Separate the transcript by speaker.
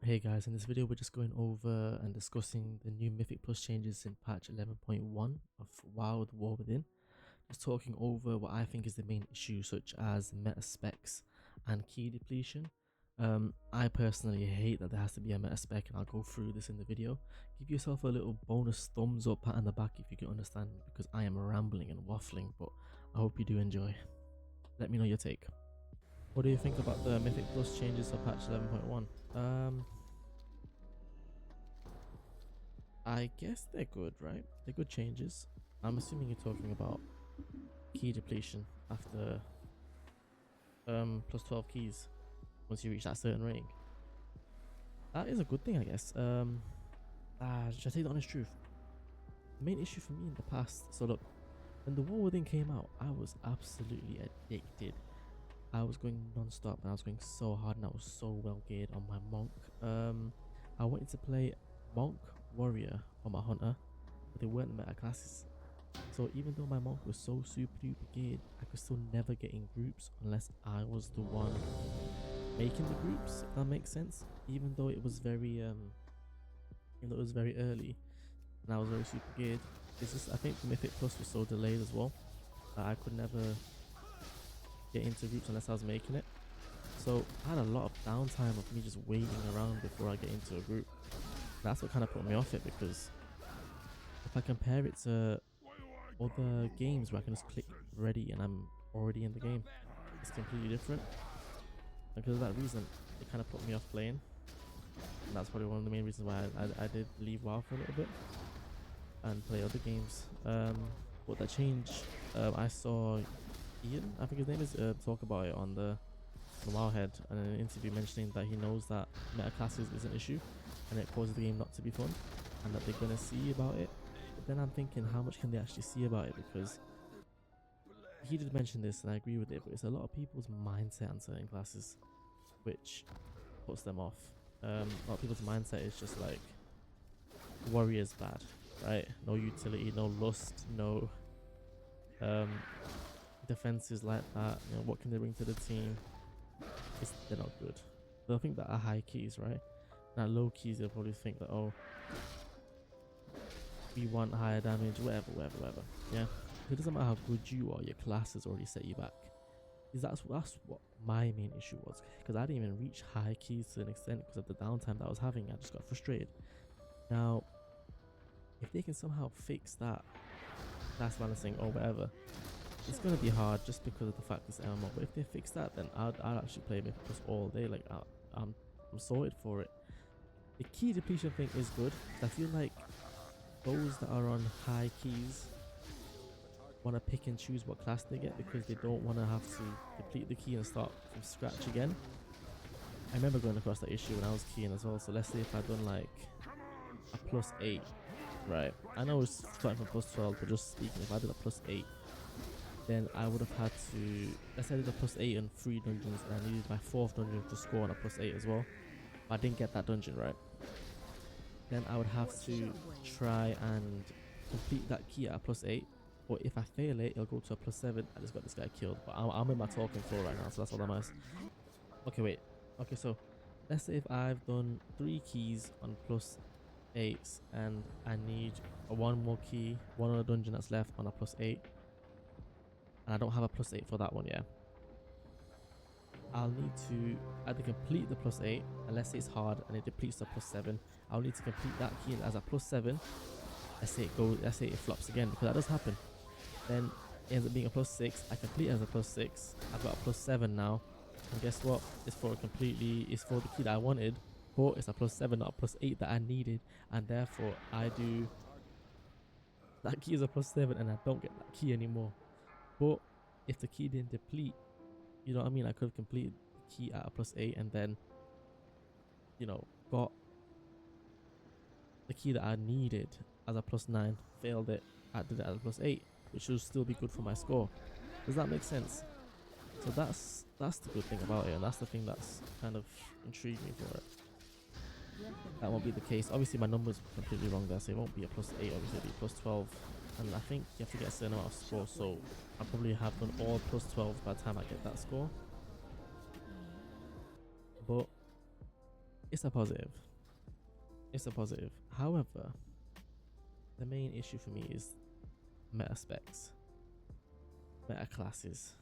Speaker 1: Hey guys, in this video we're just going over and discussing the new Mythic Plus changes in patch 11.1 of WoW The War Within. Just talking over what I think is the main issue, such as meta specs and key depletion. I personally hate that there has to be a meta spec, and I'll go through this in the video. Give yourself a little bonus thumbs up, pat on the back if you can understand me, because I am rambling and waffling, but I hope you do enjoy. Let me know your take. What do you think about the Mythic Plus changes for patch 11.1? I guess they're good, right? They're good changes. I'm assuming you're talking about key depletion after plus 12 keys once you reach that certain rank. That is a good thing, I guess. Should I tell you the honest truth? The main issue for me in the past, so look, when The War Within came out, I was absolutely addicted. I was going non-stop and I was going so hard, and I was so well geared on my monk. I wanted to play monk, warrior, or my hunter, but they weren't the meta classes. So even though my monk was so super duper geared, I could still never get in groups unless I was the one making the groups, if that makes sense. Even though it was very early and I was very super geared, it's just, I think the Mythic Plus was so delayed as well that I could never get into groups unless I was making it. So I had a lot of downtime of me just waiting around before I get into a group. That's what kind of put me off it, because if I compare it to other games where I can just click ready and I'm already in the game, it's completely different. And because of that reason, it kind of put me off playing, and that's probably one of the main reasons why I did leave WoW for a little bit and play other games. But that change, I saw Ian, I think his name is, talk about it on the Wowhead, and in an interview mentioning that he knows that meta classes is an issue and it causes the game not to be fun, and that they're gonna see about it. But then I'm thinking, how much can they actually see about it? Because he did mention this and I agree with it, but it's a lot of people's mindset on certain classes which puts them off. A lot of people's mindset is just like, warrior's bad, right? No utility, no lust, no defenses like that. You know, what can they bring to the team? They're not good. They'll think that are high keys, right? Now low keys, they'll probably think that, oh, we want higher damage, whatever. Yeah, it doesn't matter how good you are, your class has already set you back. That's what my main issue was, because I didn't even reach high keys to an extent because of the downtime that I was having. I just got frustrated. Now if they can somehow fix that class balancing or whatever, it's gonna be hard just because of the fact it's MMO. But if they fix that, then I'd actually play Mythic Plus all day. Like I'm sorted for it. The key depletion thing is good. I feel like those that are on high keys want to pick and choose what class they get, because they don't want to have to deplete the key and start from scratch again. I remember going across that issue when I was keying as well. So let's say if I'd done like a +8, right? I know it's starting from +12, but just speaking, if I did a +8, then I would have had to, let's say I did a +8 on 3 dungeons and I needed my 4th dungeon to score on a +8 as well. I didn't get that dungeon, right? Then I would have to try and complete that key at a +8. Or if I fail it, it'll go to a +7. I just got this guy killed. But I'm in my talking floor right now, so that's all that matters. Okay, wait. Okay, so let's say if I've done 3 keys on +8s and I need one more key, one other dungeon that's left on a +8, and I don't have a +8 for that one, yeah, I'll need to either complete the +8, and let's say it's hard and it depletes to +7. I'll need to complete that key as a +7. Let's say it flops again, because that does happen. Then it ends up being a +6. I complete it as a +6. I've got a +7 now, and guess what? It's for the key that I wanted, but it's a +7, not a +8 that I needed, and therefore I do that key is a +7 and I don't get that key anymore. But if the key didn't deplete, you know what I mean, I could have completed the key at a +8 and then, you know, got the key that I needed as a +9, failed it, I did it as a +8, which should still be good for my score. Does that make sense? So that's the good thing about it, and that's the thing that's kind of intrigued me for it. That won't be the case. Obviously my number's completely wrong there, so it won't be a +8, obviously it'll be +12. And I think you have to get a certain amount of score, so I probably have done all +12 by the time I get that score. But It's a positive. It's a positive. However, the main issue for me is meta specs, meta classes.